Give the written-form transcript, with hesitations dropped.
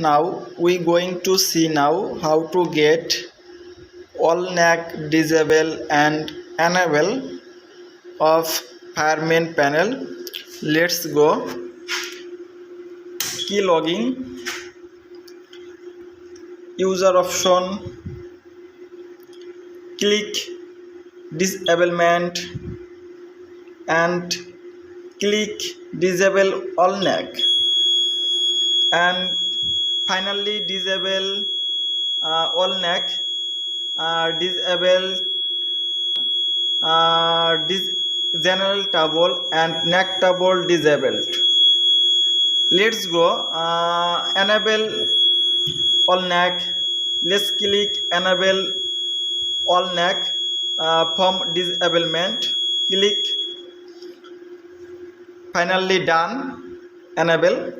Now we going to see now how to get all NAC disable and enable of fireman panel. Let's go. Key logging, user option, click disablement and click disable all NAC and finally disable all NAC, disable general table and NAC table disabled. Let's go. Enable all NAC. Let's click enable all NAC from disablement. Click finally done. Enable.